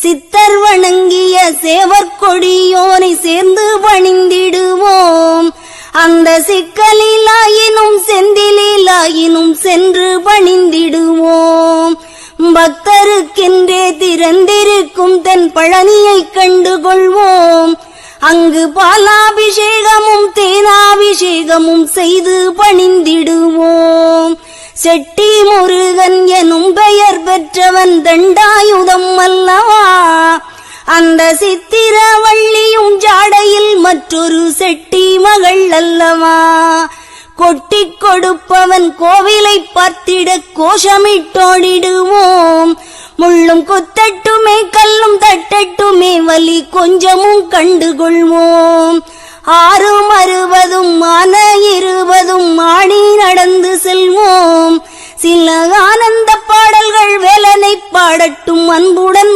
சித்தர் வணங்கிய சேவற்கொடியோனை சேர்ந்து பணிந்திடுவோம். அந்த சிக்கலிலாயினும் செந்திலாயினும் சென்று பணிந்திடுவோம். பக்தருக்கென்றே திறந்திருக்கும் தென் பழனியை கண்டுகொள்வோம். அங்கு பாலாபிஷேகமும் தேனாபிஷேகமும் செய்து பணிந்திடுவோம். செட்டி முருகன் எனும் பெயர் பெற்றவன் தண்டாயுதம் அல்லவா. அந்த சித்திரவள்ளியும் ஜாடையில் மற்றொரு செட்டி மகள் அல்லவா. கொட்டிக் கொடுப்பவன் கோவிலை பார்த்திட கோஷமிட்டோடிடுவோம். முள்ளும் குத்தட்டுமே கல்லும் தட்டட்டுமே வலி கொஞ்சமும் கண்டுகொள்வோம். 6 60 ஆன 20 ஆடி நடந்து செல்வோம். சில ஆனந்த பாடல்கள் வேலனை பாடட்டும் அன்புடன்